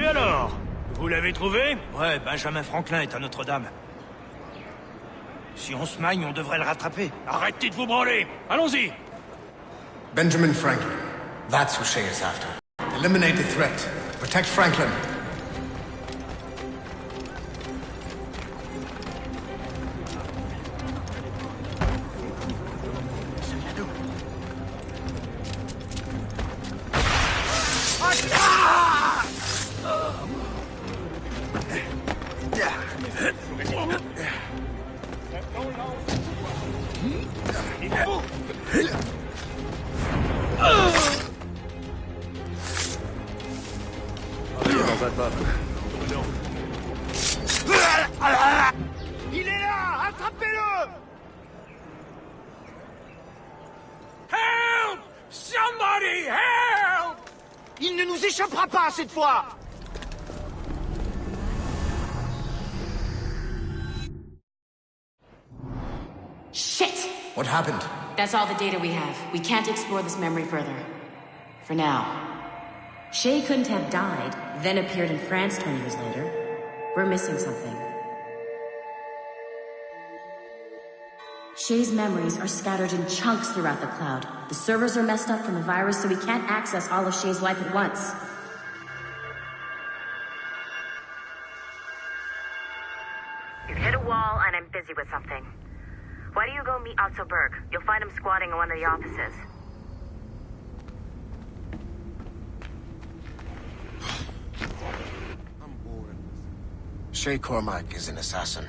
Et alors? Vous l'avez trouvé? Ouais, Benjamin Franklin est à Notre-Dame. Si on se magne, on devrait le rattraper. Arrêtez de vous branler! Allons-y! Benjamin Franklin. That's who Shay is after. Eliminate the threat. Protect Franklin. Il est là! Attrapez-le! Help! Somebody help! Il ne nous échappera pas cette fois! Shit! What happened? That's all the data we have. We can't explore this memory further. For now. Shay couldn't have died, then appeared in France 20 years later. We're missing something. Shay's memories are scattered in chunks throughout the cloud. The servers are messed up from the virus, so we can't access all of Shay's life at once. You've hit a wall, and I'm busy with something. Why don't you go meet Otto Berg? You'll find him squatting in one of the offices. I'm bored. Shay Cormac is an assassin.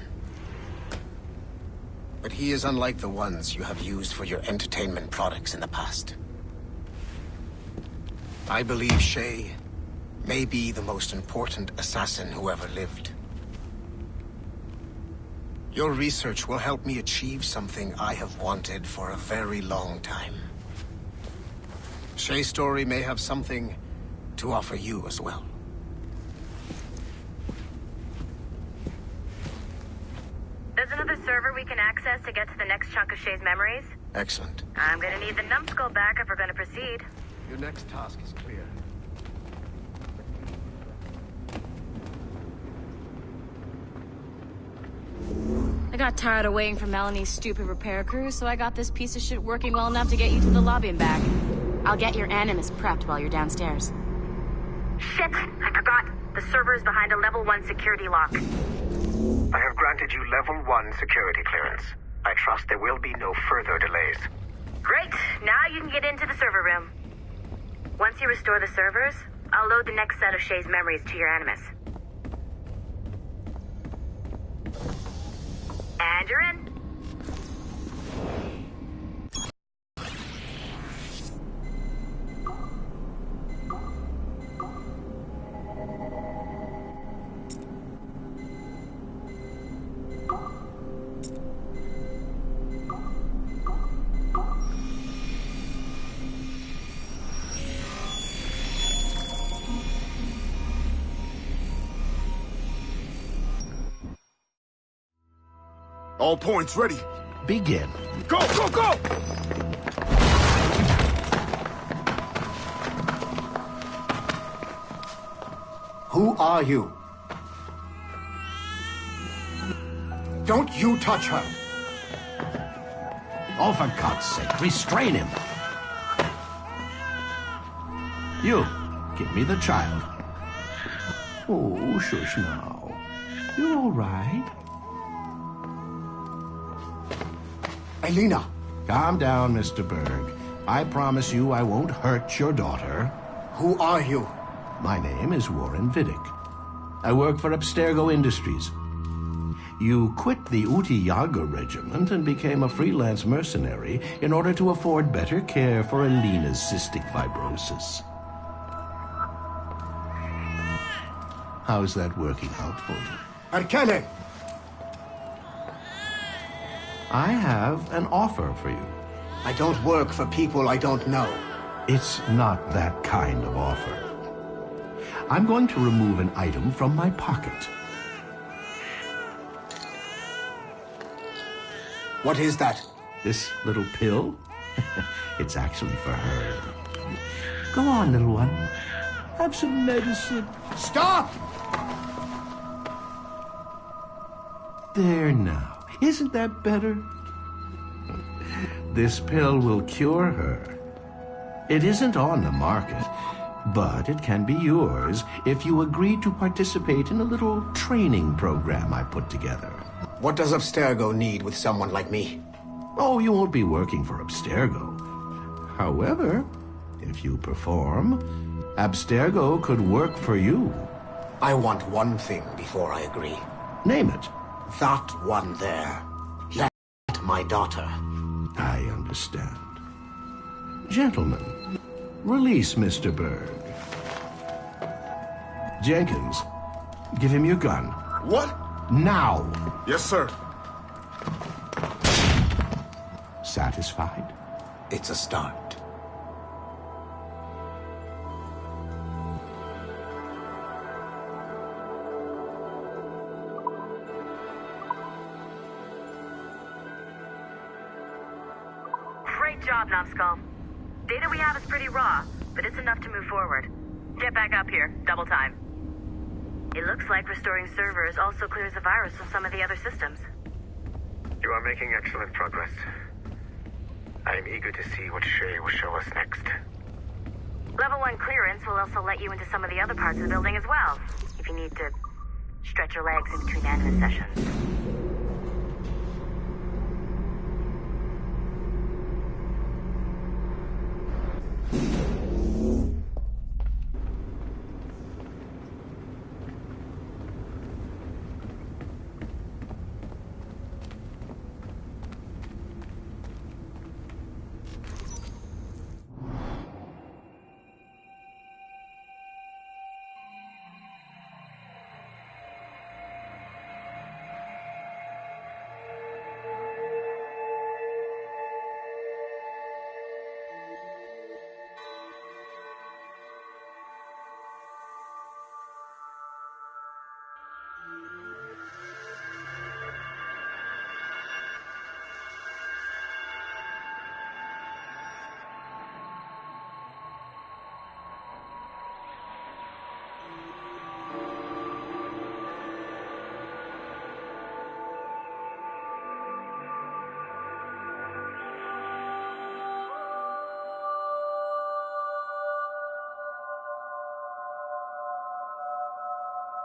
But he is unlike the ones you have used for your entertainment products in the past. I believe Shay may be the most important assassin who ever lived. Your research will help me achieve something I have wanted for a very long time. Shay's story may have something to offer you as well. There's another server we can access to get to the next chunk of Shay's memories. Excellent. I'm gonna need the numbskull back if we're gonna proceed. Your next task is clear. I got tired of waiting for Melanie's stupid repair crew, so I got this piece of shit working well enough to get you to the lobby and back. I'll get your Animus prepped while you're downstairs. Shit! I forgot. The server is behind a level 1 security lock. I have granted you level 1 security clearance. I trust there will be no further delays. Great! Now you can get into the server room. Once you restore the servers, I'll load the next set of Shay's memories to your Animus. And you're in. All points ready. Begin. Go, go, go! Who are you? Don't you touch her! Oh, for God's sake, restrain him. You, give me the child. Oh, shush now. You're all right. Elena! Calm down, Mr. Berg. I promise you I won't hurt your daughter. Who are you? My name is Warren Vidic. I work for Abstergo Industries. You quit the Uti Yaga regiment and became a freelance mercenary in order to afford better care for Elena's cystic fibrosis. How's that working out for you? Arkele! I have an offer for you. I don't work for people I don't know. It's not that kind of offer. I'm going to remove an item from my pocket. What is that? This little pill? It's actually for her. Go on, little one. Have some medicine. Stop! There now. Isn't that better? This pill will cure her. It isn't on the market, but it can be yours if you agree to participate in a little training program I put together. What does Abstergo need with someone like me? Oh, you won't be working for Abstergo. However, if you perform, Abstergo could work for you. I want one thing before I agree. Name it. That one there. Let my daughter. I understand. Gentlemen, release Mr. Berg. Jenkins, give him your gun. What? Now! Yes, sir. Satisfied? It's a start. Great job, Numbskull. Data we have is pretty raw, but it's enough to move forward. Get back up here. Double time. It looks like restoring servers also clears the virus from some of the other systems. You are making excellent progress. I am eager to see what Shay will show us next. Level 1 clearance will also let you into some of the other parts of the building as well, if you need to stretch your legs in between anime sessions.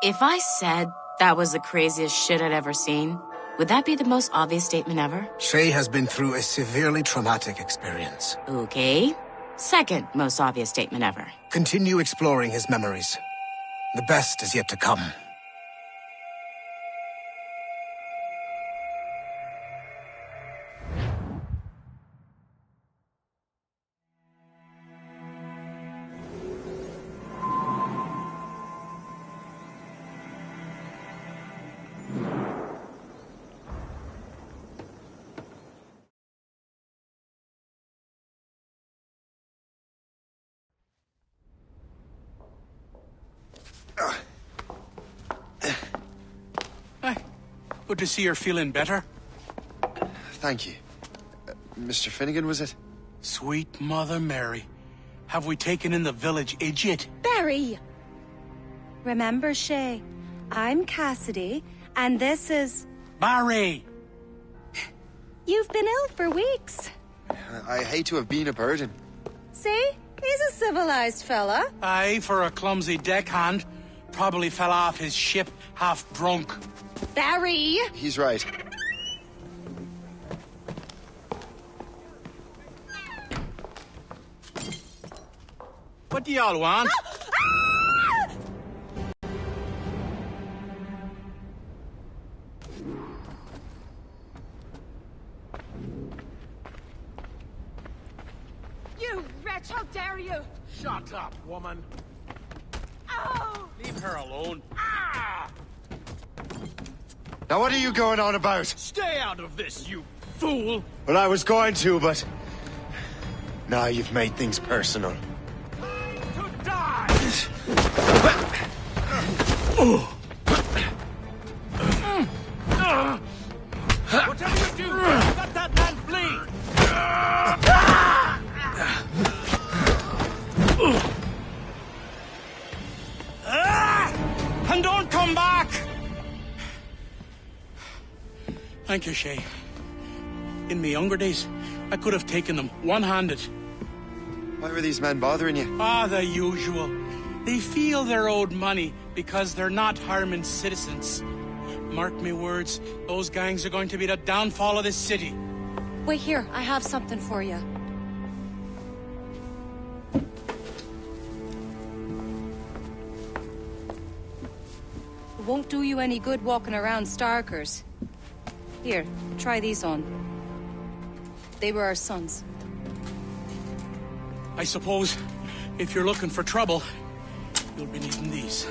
If I said that was the craziest shit I'd ever seen, would that be the most obvious statement ever? Shay has been through a severely traumatic experience. Okay. Second most obvious statement ever. Continue exploring his memories. The best is yet to come. Hi. Good to see you're feeling better. Thank you. Mr. Finnegan, was it? Sweet Mother Mary. Have we taken in the village idiot? Barry! Remember, Shay, I'm Cassidy, and this is... Barry! You've been ill for weeks. I hate to have been a burden. See? He's a civilized fella. Aye, for a clumsy deckhand. Probably fell off his ship half drunk. Barry! He's right. What do y'all want? You wretch, how dare you! Shut up, woman. Oh! Leave her alone. Ah! Now what are you going on about? Stay out of this, you fool! Well, I was going to, but... Now you've made things personal. To die! Whatever you do, let that man flee! Thank you, Shay. In my younger days, I could have taken them one-handed. Why were these men bothering you? Ah, the usual. They feel they're owed money because they're not harming citizens. Mark me words, those gangs are going to be the downfall of this city. Wait here, I have something for you. It won't do you any good walking around Starkers. Here, try these on. They were our sons. I suppose, if you're looking for trouble, you'll be needing these.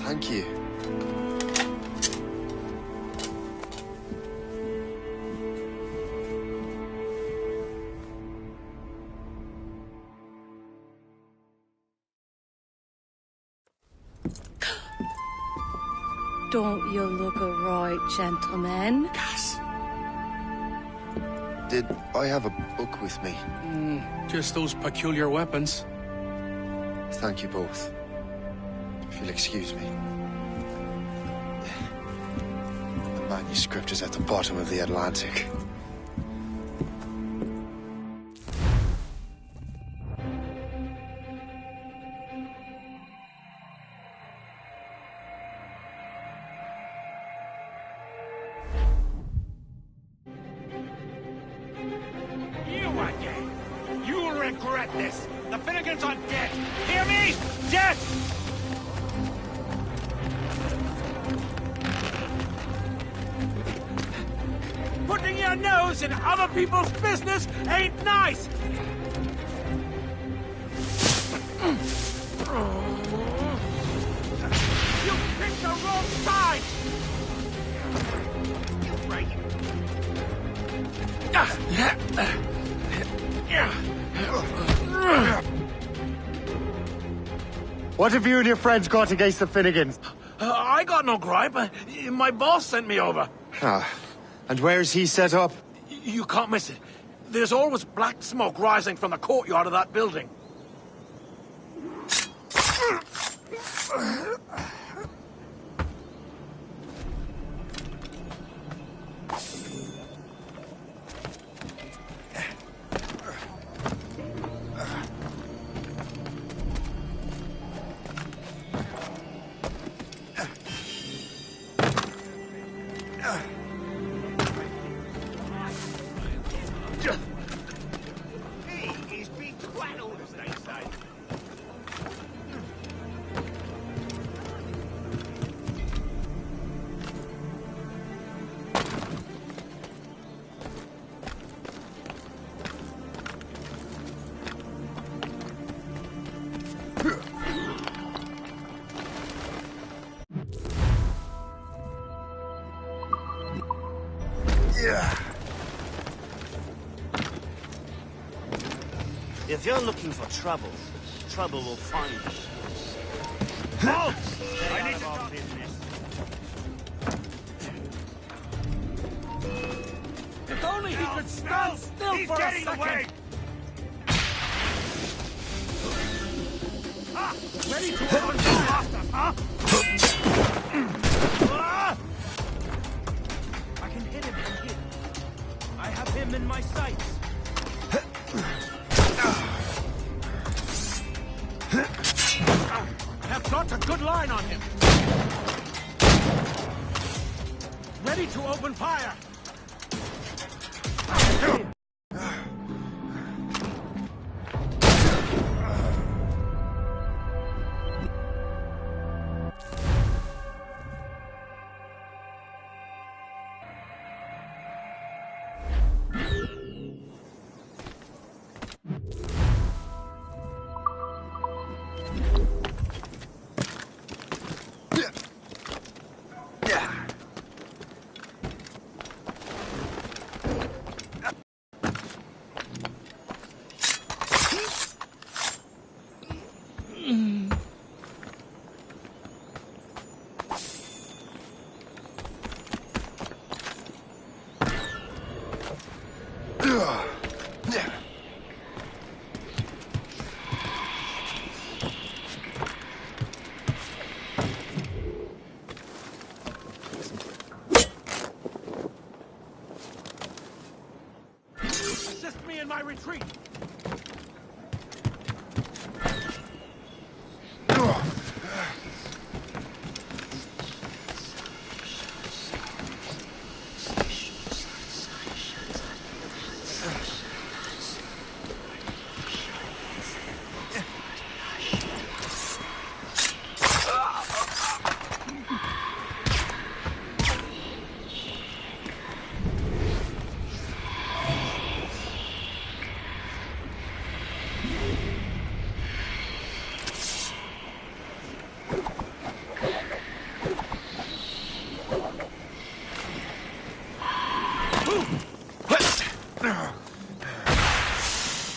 Thank you. Don't you look a right, gentlemen? Gas. Did I have a book with me? Just those peculiar weapons. Thank you both. If you'll excuse me. The manuscript is at the bottom of the Atlantic. You again! You'll regret this! The Finnegans are dead! Hear me? Dead! Putting your nose in other people's business ain't nice! You picked the wrong side! You break it! What have you and your friends got against the Finnegans? I got no gripe. My boss sent me over. Ah, and where's he set up? You can't miss it. There's always black smoke rising from the courtyard of that building. He's been twaddled, as they say. If you're looking for trouble, trouble will find you. Halt! I need to talk business. If only he could stand still for a second! Away. Ah, ready to open fire, huh? I can hit him from here. I have him in my sights. I've got a good line on him. Ready to open fire. assist me in my retreat.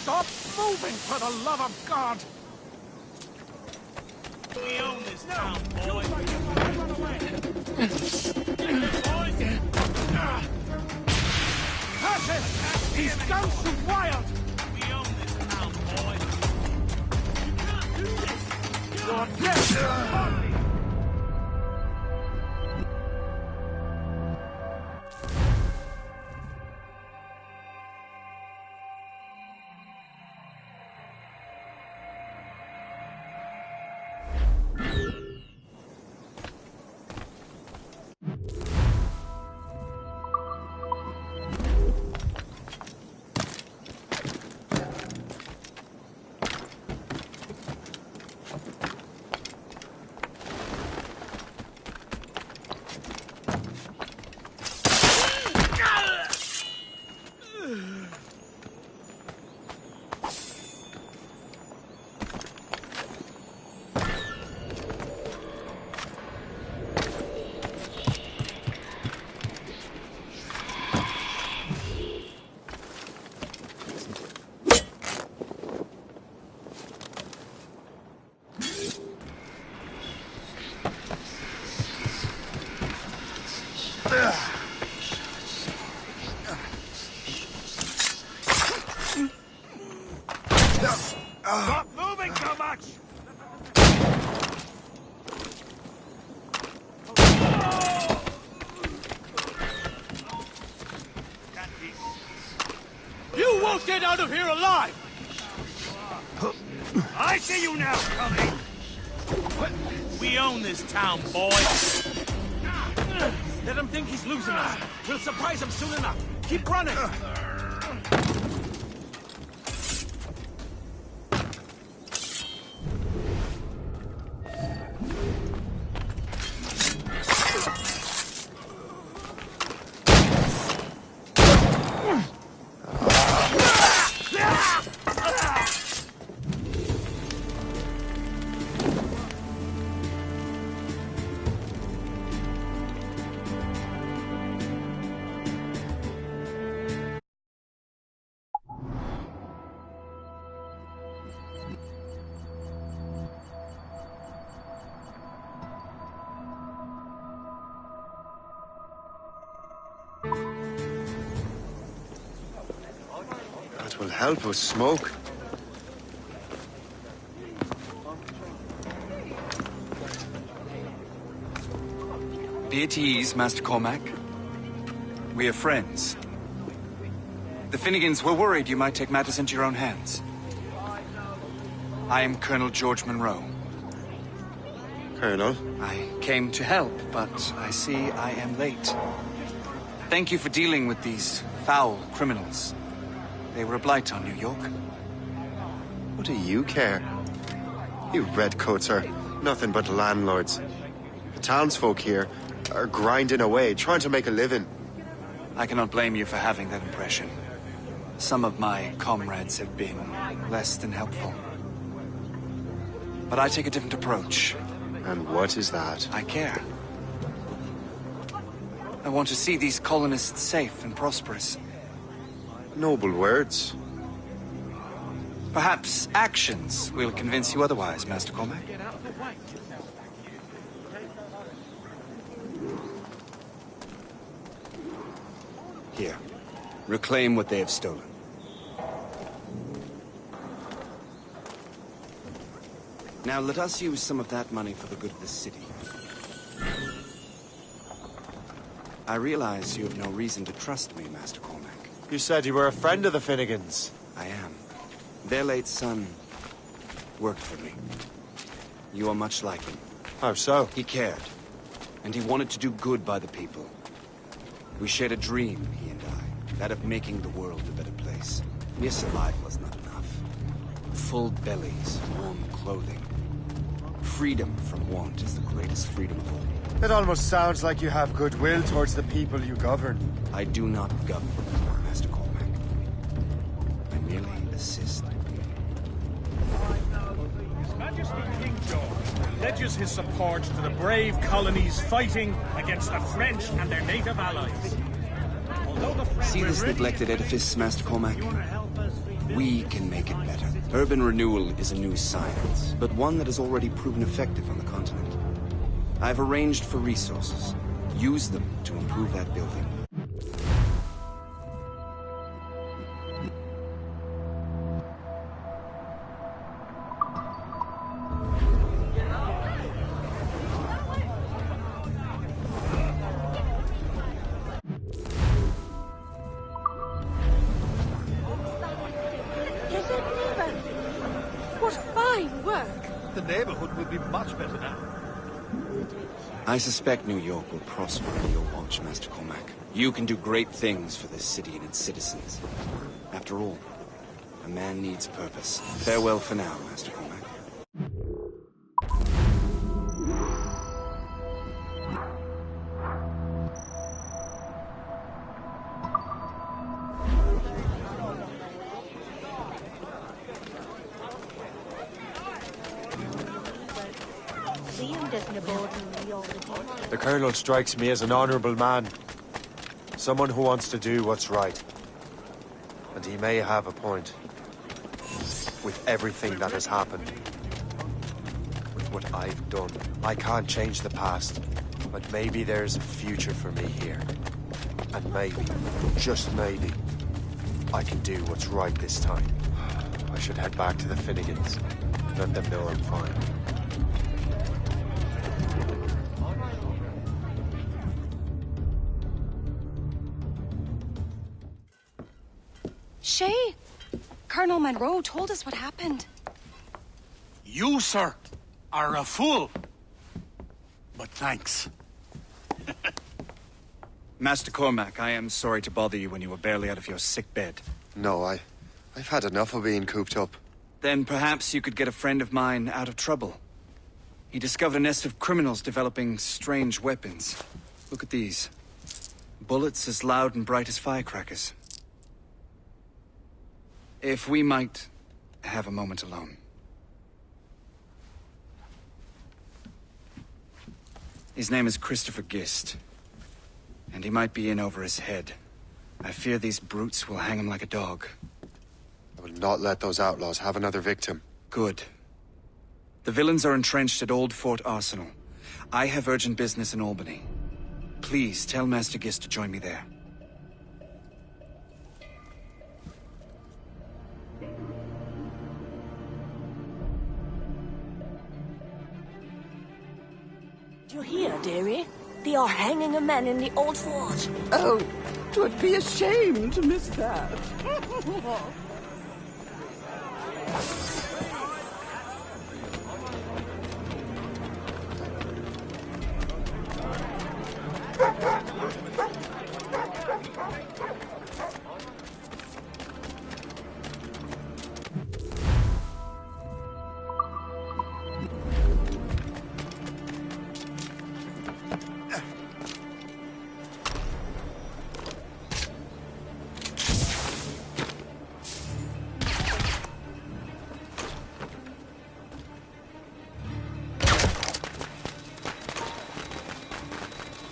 Stop moving, for the love of God! We own this town, boy. Run away! Catch him! He's gone too wild! We own this town, boy. You can't do this! You're dead! Stop moving so much! You won't get out of here alive! I see you now, coming! We own this town, boy! Let him think he's losing us. We'll surprise him soon enough. Keep running! That will help with smoke. Be at ease, Master Cormac. We are friends. The Finnegans were worried you might take matters into your own hands. I am Colonel George Monroe. Colonel? I came to help, but I see I am late. Thank you for dealing with these foul criminals. They were a blight on New York. What do you care? You redcoats are nothing but landlords. The townsfolk here are grinding away, trying to make a living. I cannot blame you for having that impression. Some of my comrades have been less than helpful. But I take a different approach. And what is that? I care. I want to see these colonists safe and prosperous. Noble words. Perhaps actions will convince you otherwise, Master Cormac. Here. Reclaim what they have stolen. Now let us use some of that money for the good of the city. I realize you have no reason to trust me, Master Cormac. You said you were a friend of the Finnegans. I am. Their late son worked for me. You are much like him. How so? He cared. And he wanted to do good by the people. We shared a dream, he and I. That of making the world a better place. Mere survival is not enough. Full bellies, warm clothing. Freedom from want is the greatest freedom of all. It almost sounds like you have goodwill towards the people you govern. I do not govern, Master Cormac. I merely assist. His Majesty King George pledges his support to the brave colonies fighting against the French and their native allies. See this neglected edifice, Master Cormac? We can make it better. Urban renewal is a new science, but one that has already proven effective on the continent. I've arranged for resources. Use them to improve that building. What fine work! The neighborhood will be much better now. I suspect New York will prosper under your watch, Master Cormac. You can do great things for this city and its citizens. After all, a man needs purpose. Farewell for now, Master Cormac. The Colonel strikes me as an honorable man. Someone who wants to do what's right. And he may have a point. With everything that has happened. With what I've done. I can't change the past. But maybe there's a future for me here. And maybe, just maybe, I can do what's right this time. I should head back to the Finnegans. Let them know I'm fine. Shay, Colonel Monroe told us what happened. You, sir, are a fool. But thanks. Master Cormac, I am sorry to bother you when you were barely out of your sick bed. No, I've had enough of being cooped up. Then perhaps you could get a friend of mine out of trouble. He discovered a nest of criminals developing strange weapons. Look at these. Bullets as loud and bright as firecrackers. If we might have a moment alone. His name is Christopher Gist. And he might be in over his head. I fear these brutes will hang him like a dog. I will not let those outlaws have another victim. Good. The villains are entrenched at Old Fort Arsenal. I have urgent business in Albany. Please tell Master Gist to join me there. Do you hear, dearie? They are hanging a man in the old fort. Oh, 'twould be a shame to miss that.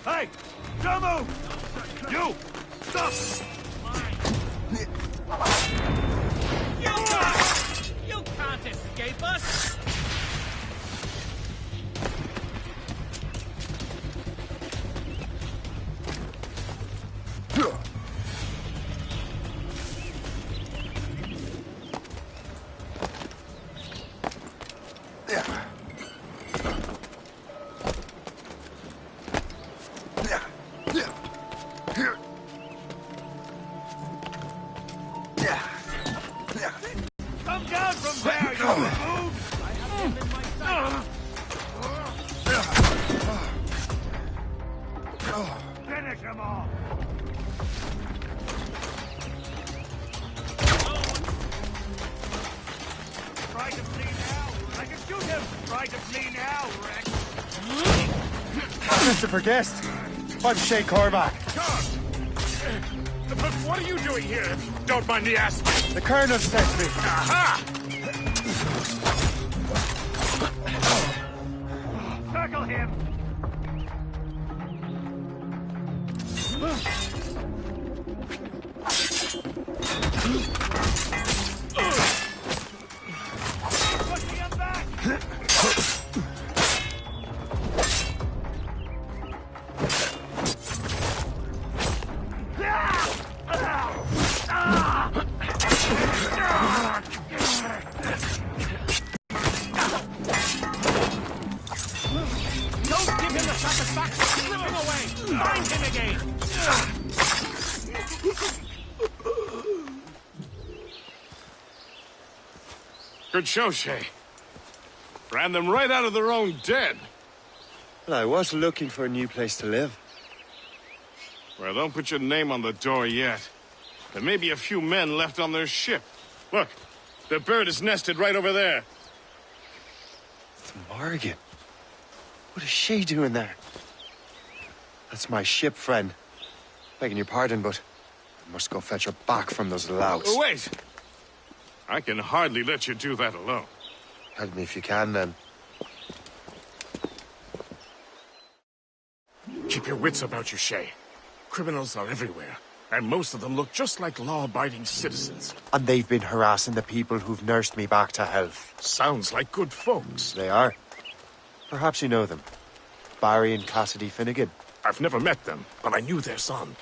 Hey! Don't move! You! Stop! You can't escape us! Come down from there, you buffoon! I have them in my sight. Finish them all! Try to flee now! I can shoot him! Try to flee now, Rex! Christopher Guest! I'm Shay Cormac. But what are you doing here? Don't mind me asking. The Colonel sent me. Aha! Circle him! Pushing him back! Don't give him the satisfaction of slipping away! Find him again! Good show, Shay. Ran them right out of their own den. Well, I was looking for a new place to live. Well, don't put your name on the door yet. There may be a few men left on their ship. Look, the bird is nested right over there. It's Morgan. What is she doing there? That's my ship, friend. Begging your pardon, but I must go fetch her back from those louts. Oh, wait! I can hardly let you do that alone. Help me if you can, then. Keep your wits about you, Shay. Criminals are everywhere, and most of them look just like law-abiding citizens. And they've been harassing the people who've nursed me back to health. Sounds like good folks. They are. Perhaps you know them. Barry and Cassidy Finnegan. I've never met them, but I knew their son.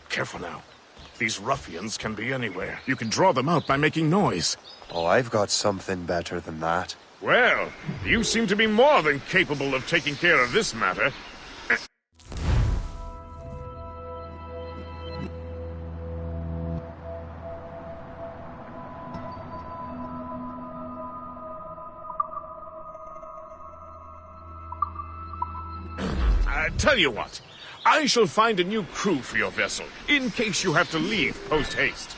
Careful now. These ruffians can be anywhere. You can draw them out by making noise. Oh, I've got something better than that. Well, you seem to be more than capable of taking care of this matter. Tell you what, I shall find a new crew for your vessel, in case you have to leave post-haste.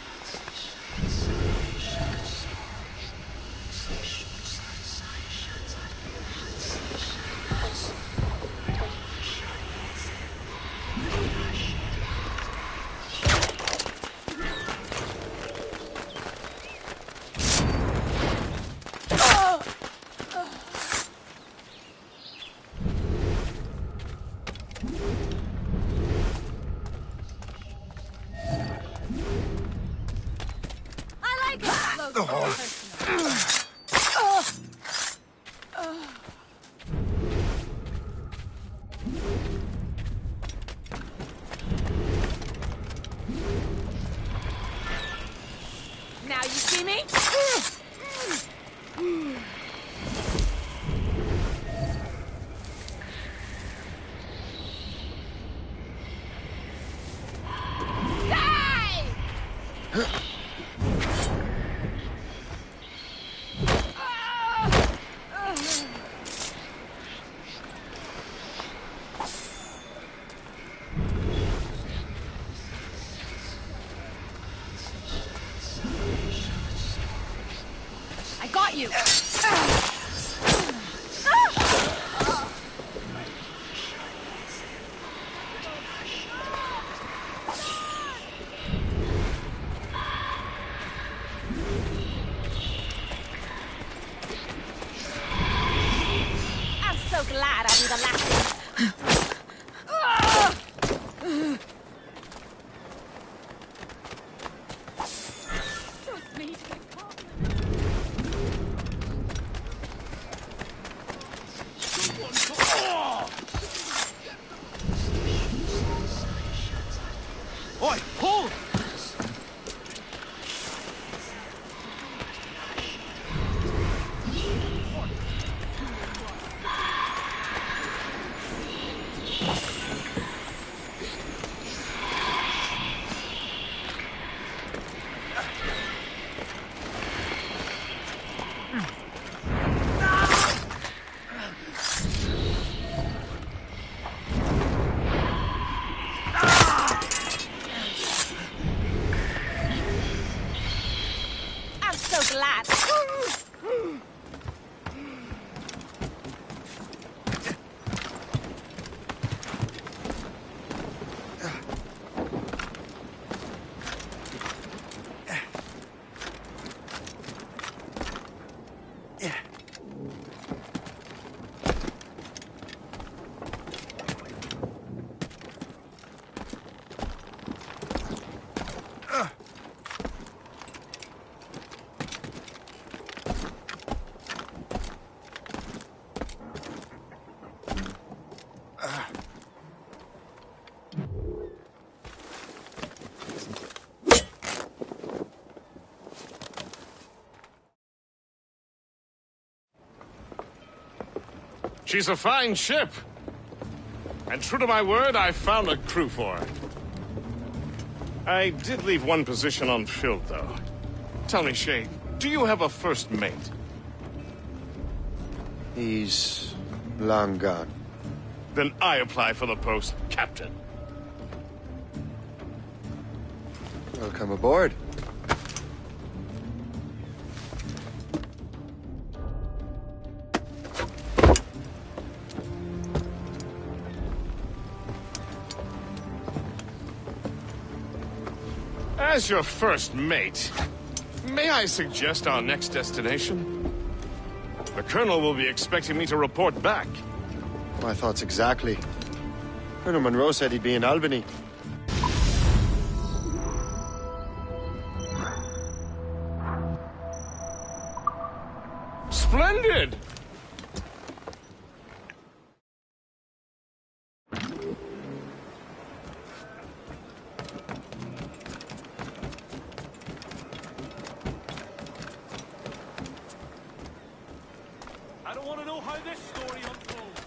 Now you see me? I got you! I'm so glad I'll be the last one. Trust me. Oi, pull! I'm so glad. She's a fine ship. And true to my word, I found a crew for her. I did leave one position unfilled, though. Tell me, Shay, do you have a first mate? He's long gone. Then I apply for the post, Captain. Welcome aboard. As your first mate, may I suggest our next destination? The Colonel will be expecting me to report back. My thoughts exactly. Colonel Monroe said he'd be in Albany. Splendid! I don't want to know how this story unfolds.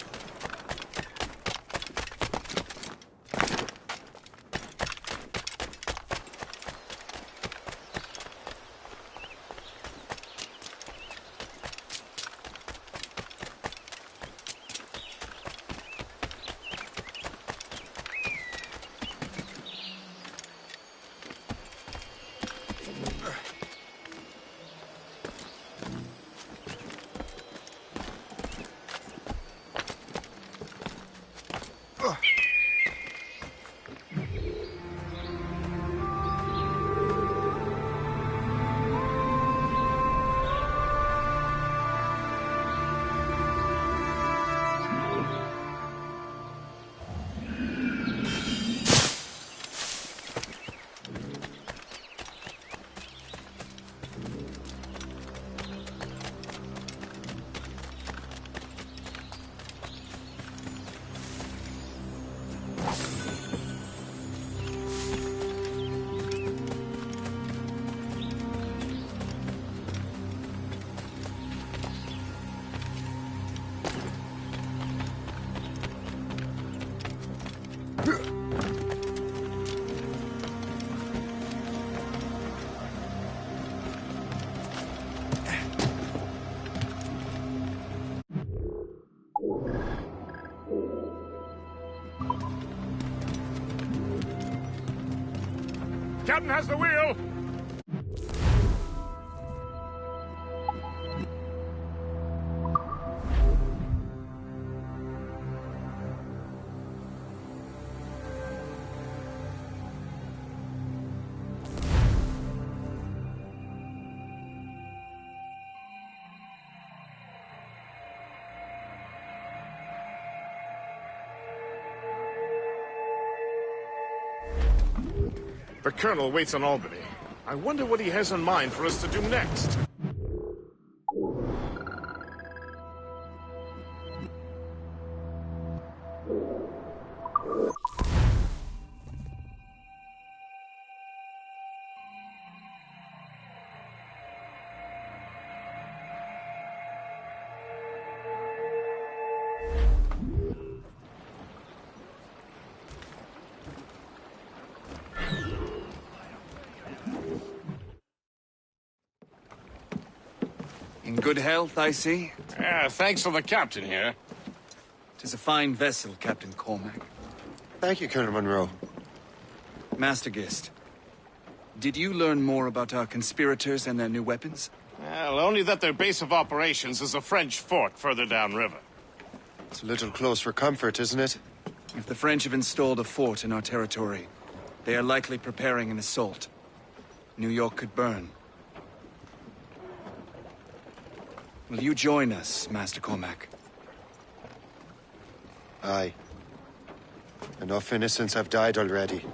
Captain has the wheel! The Colonel waits on Albany. I wonder what he has in mind for us to do next. In good health, I see. Yeah, thanks to the captain here. 'Tis a fine vessel, Captain Cormac. Thank you, Colonel Monroe. Master Gist, did you learn more about our conspirators and their new weapons? Well, only that their base of operations is a French fort further downriver. It's a little close for comfort, isn't it? If the French have installed a fort in our territory, they are likely preparing an assault. New York could burn. Will you join us, Master Cormac? Aye. Enough innocents have died already.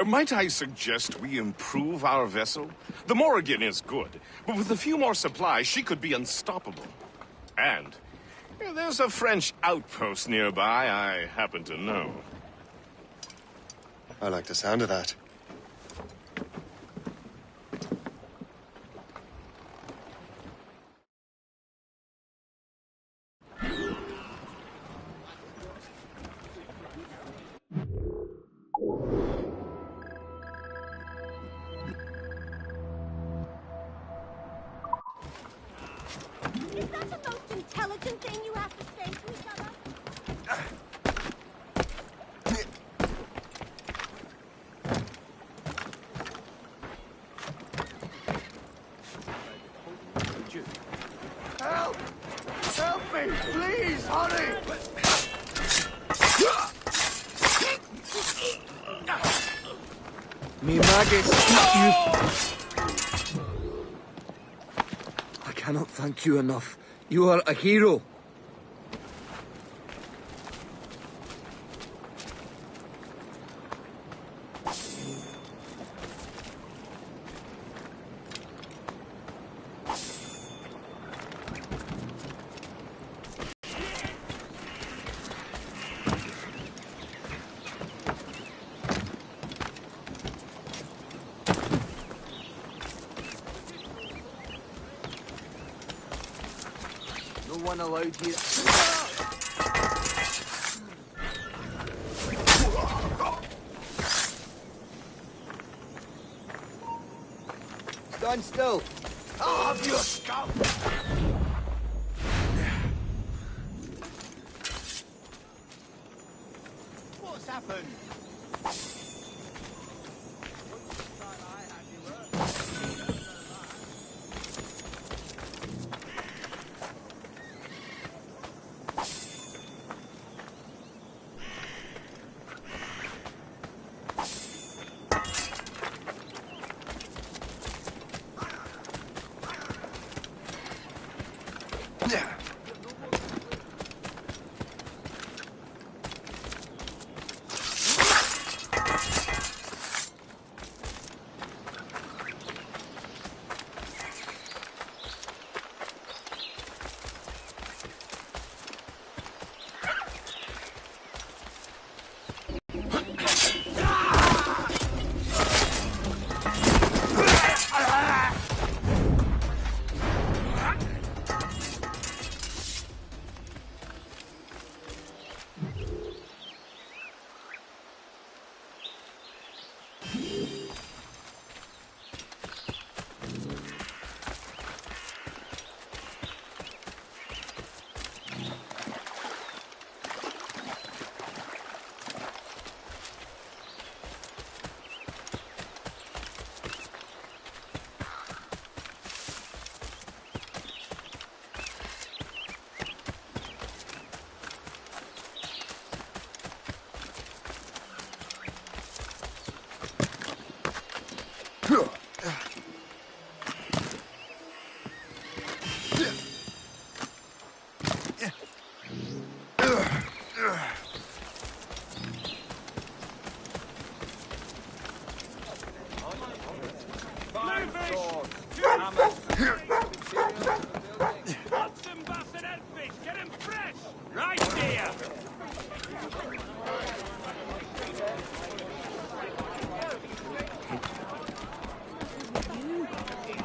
Might I suggest we improve our vessel? The Morrigan is good, but with a few more supplies, she could be unstoppable. And there's a French outpost nearby I happen to know. I like the sound of that. Is that the most intelligent thing you have to say to each other? Help! Help me! Please, hurry! Me maggots, I cannot thank you enough. You are a hero. No one allowed here. Stand still. I'll have your scalp! What's happened?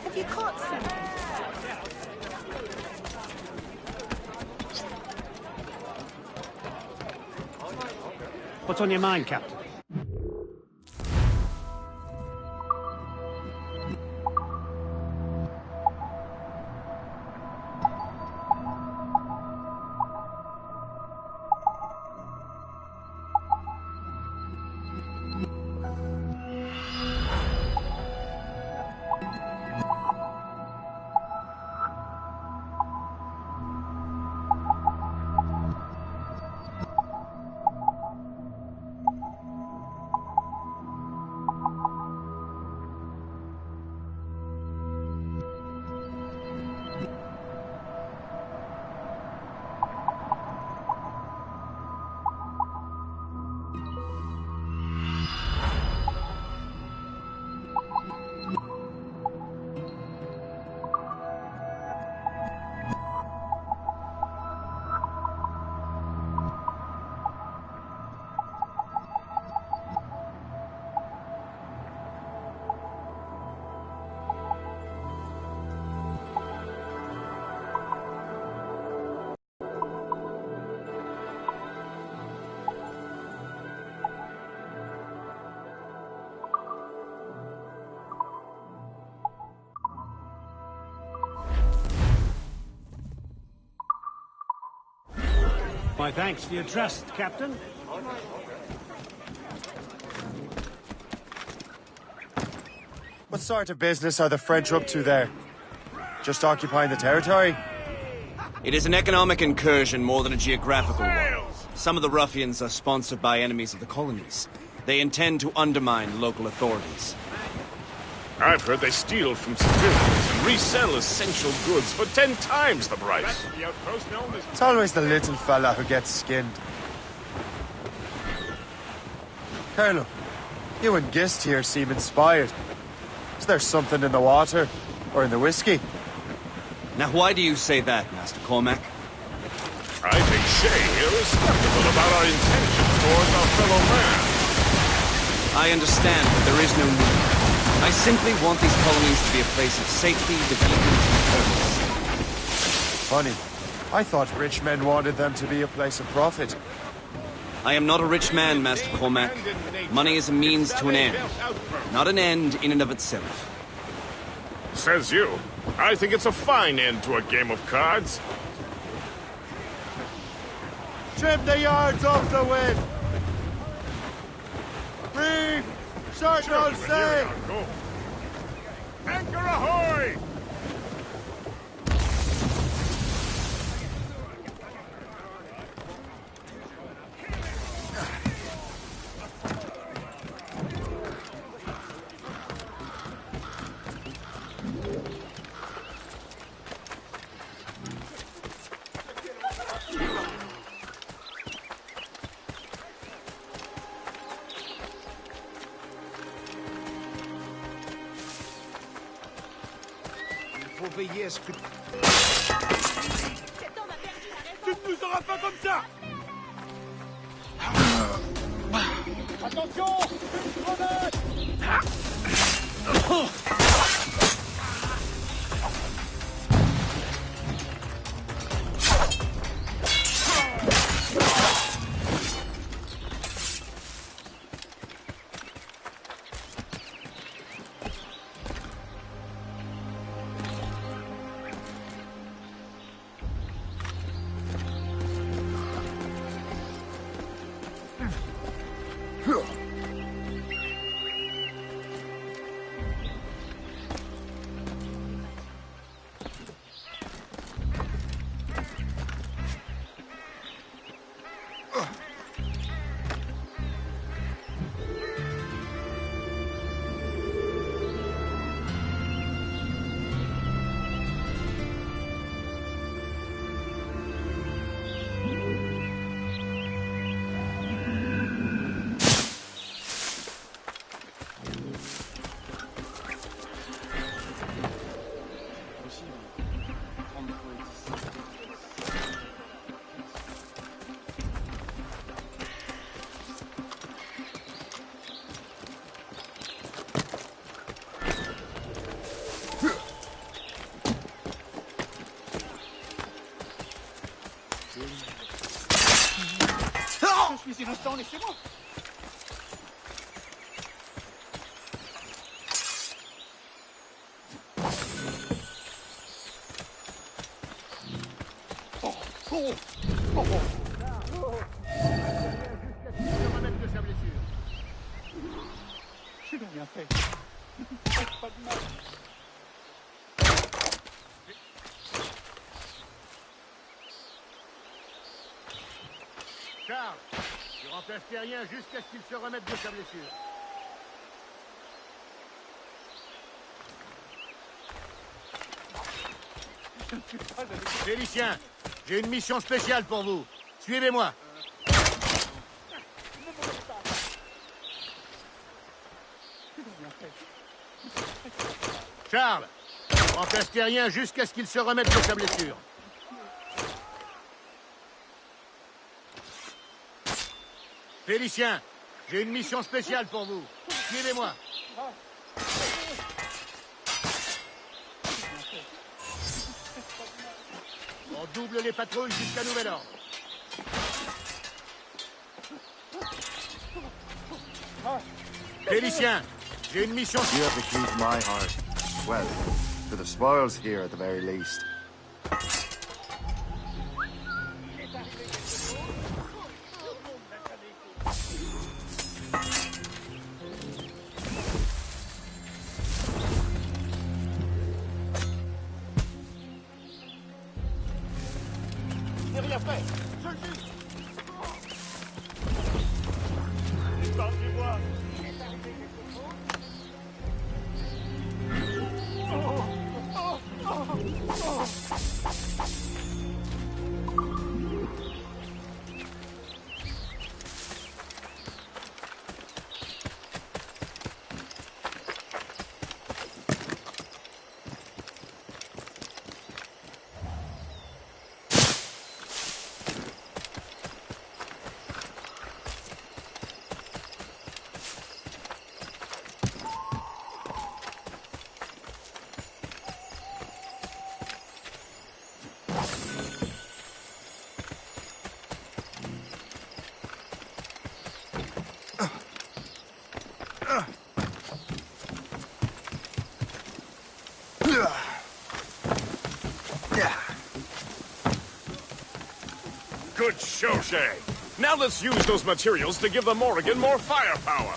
Have you caught something? What's on your mind, Captain? My thanks for your trust, Captain. What sort of business are the French up to there? Just occupying the territory? It is an economic incursion more than a geographical one. Some of the ruffians are sponsored by enemies of the colonies. They intend to undermine local authorities. I've heard they steal from civilians and resell essential goods for 10 times the price. It's always the little fella who gets skinned. Colonel, you and Gist here seem inspired. Is there something in the water? Or in the whiskey? Now why do you say that, Master Cormac? I think Shay here is skeptical about our intentions towards our fellow man. I understand, but there is no need. I simply want these colonies to be a place of safety, development, and purpose. Funny. I thought rich men wanted them to be a place of profit. I am not a rich man, Master Cormac. Money is a means to an end, not an end in and of itself. Says you. I think it's a fine end to a game of cards. Trim the yards off the wind! Reef! Short sail! Anchor ahoy! Veiller à ce que... Tu ne nous auras pas comme ça! Attention! Une grenade! Je suis innocent, laissez-moi. Je n'ai rien fait. Pas de mal. Charles, tu remplaces Terrien jusqu'à ce qu'il se remette de sa blessure. Félicien, j'ai une mission spéciale pour vous. Suivez-moi. Charles, remplace Terrien jusqu'à ce qu'il se remette de sa blessure. Félicien, j'ai une mission spéciale pour vous. Suivez-moi. On double les patrouilles jusqu'à nouvel ordre. Félicien, j'ai une mission... You have the key to my heart. Well, to the spoils here at the very least. Shay. Now let's use those materials to give the Morrigan more firepower.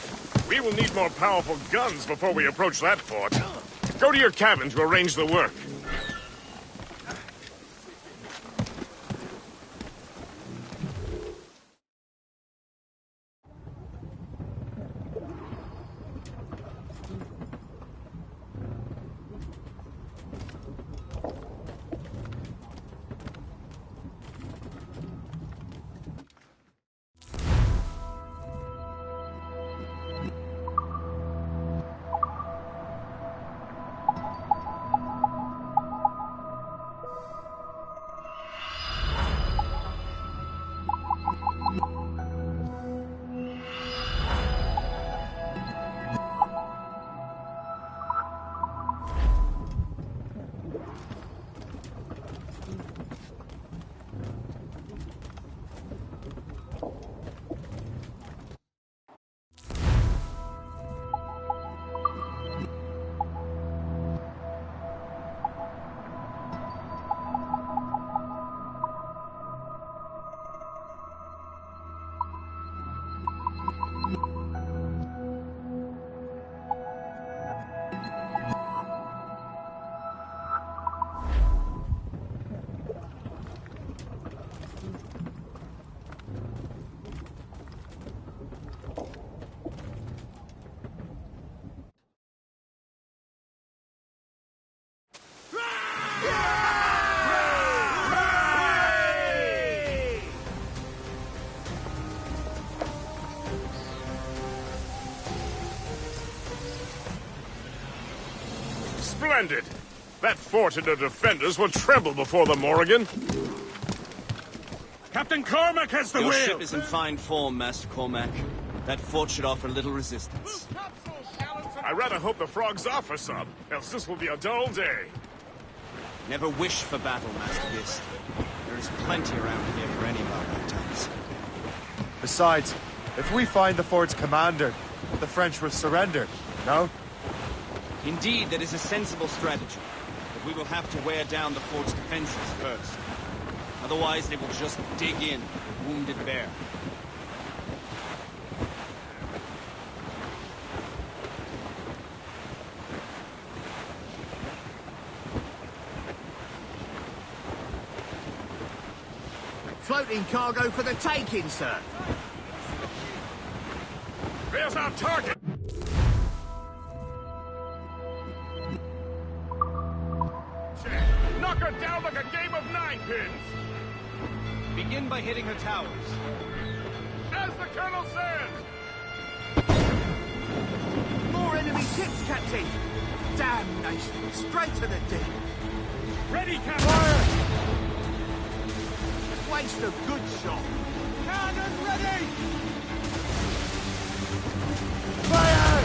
We will need more powerful guns before we approach that fort. Go to your cabin to arrange the work. Splendid! That fort and the defenders will tremble before the Morrigan. Captain Cormac has the Your wheel! ship is in fine form, Master Cormac. That fort should offer little resistance. I rather hope the frogs offer some, else this will be a dull day. Never wish for battle, Master Gist. There is plenty around here for any of our lifetimes. Besides, if we find the fort's commander, the French will surrender, no? Indeed, that is a sensible strategy. But we will have to wear down the fort's defenses first. Otherwise, they will just dig in, wounded bear. Floating cargo for the taking, sir. There's our target! Knock her down like a game of ninepins! Begin by hitting her towers. As the Colonel says! More enemy ships, Captain! Damnation! Straight to the deep! Ready, Captain! Waste a good shot! Cannon ready! Fire!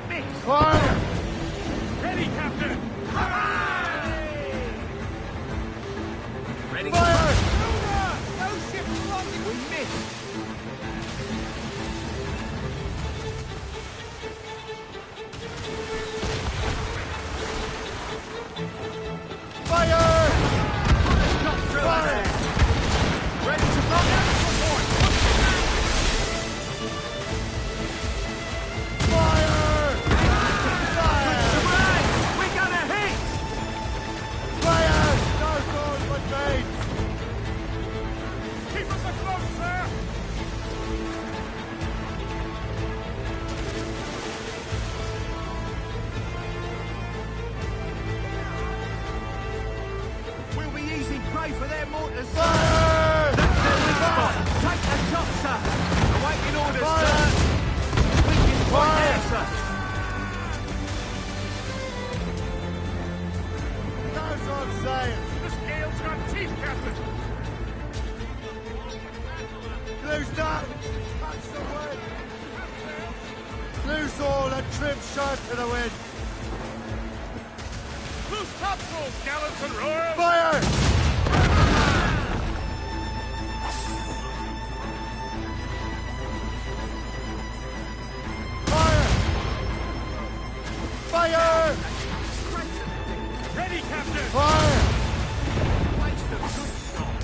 Miss! Fire! Ready, Captain! Ready? Fire! No ships blocking! We missed! Fire! Fire! Ready to block out support! Fire! Fire! We're gonna hit! Fire! No swords but blades! Keep us afloat, sir! We'll be easy prey for their mortars, sir! Fire! That's their weak spot! Take the top, sir! Awaiting orders, Fire! sir! Weakest point Fire! there, sir! That's what I'm saying! This gale's got teeth, Captain! Loose that! Catch the wind! Loose all and trim sharp to the wind! Loose topsails, gallants and royals! Fire! Fire! Fire! Ready, Captain! Fire! Waste a good shot!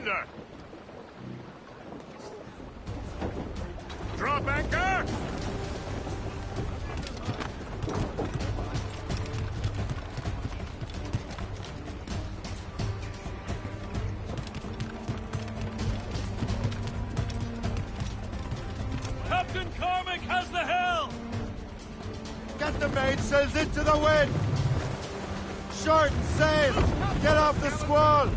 surrender! Drop anchor! Captain Cormac has the helm! Get the mainsails into the wind! Shorten sail! Get off the squall!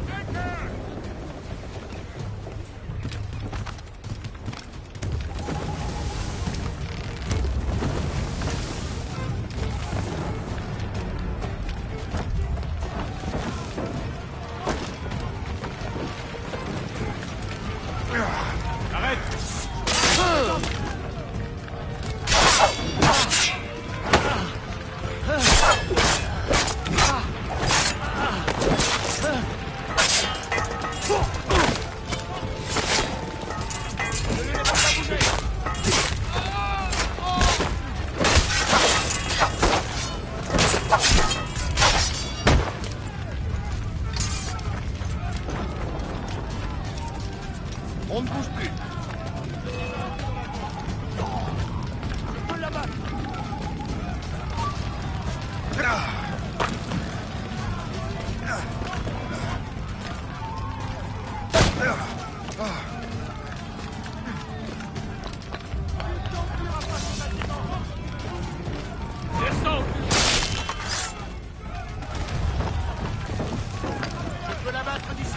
On ne bouge plus. Là-bas. Je peux l'abattre d'ici.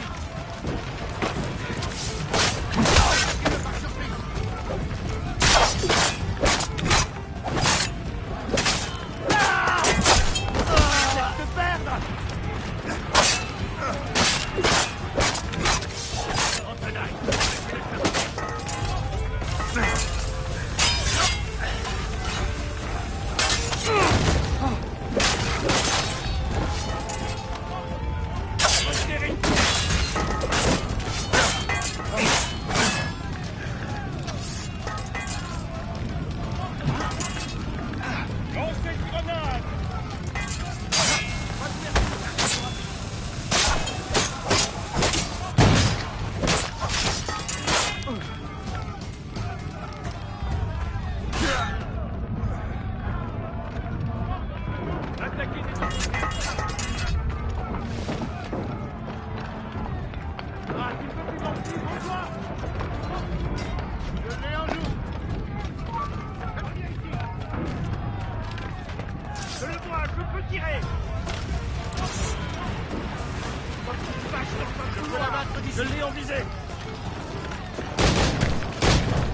Je l'ai en visée.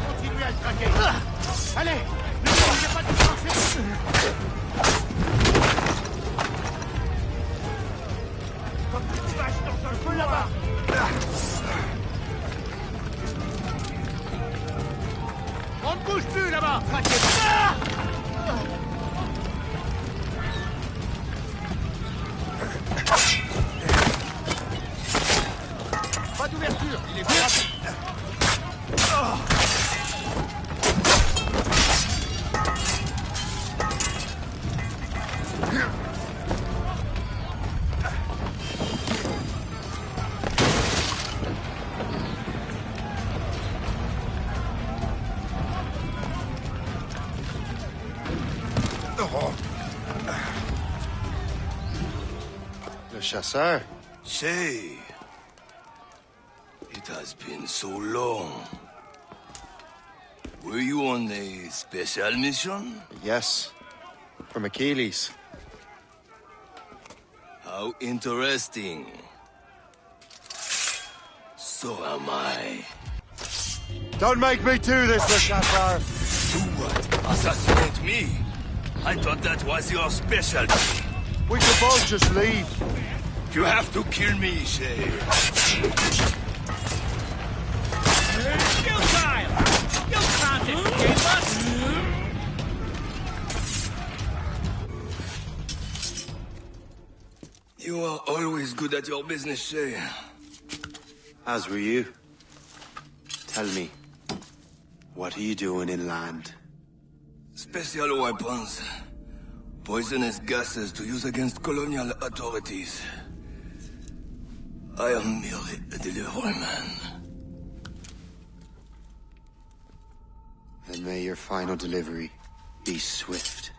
Continuez à le traquer. Allez, ne laissez pas de marcher. Comme tu vaches dans un feu là-bas. On ne bouge plus là-bas. Pas d'ouverture, il est plus rapide. Le chasseur. Say, it has been so long. Were you on a special mission? Yes. From Achilles. How interesting. So am I. Don't make me do this, Le Chasseur. Do what? Assassinate me? I thought that was your specialty. We could both just leave. You have to kill me, Shay. Kill time! You can't escape us! You are always good at your business, Shay. As were you. Tell me, what are you doing inland? Special weapons. Poisonous gases to use against colonial authorities. I am merely a delivery man. And may your final delivery be swift.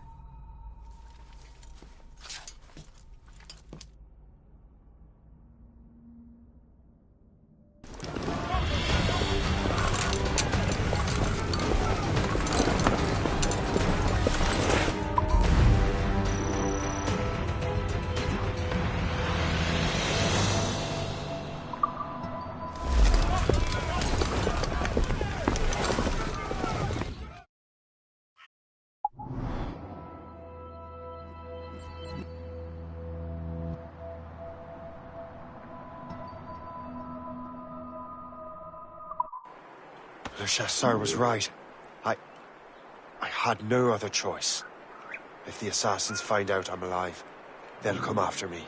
Le Chasseur was right. I had no other choice. If the assassins find out I'm alive, they'll come after me.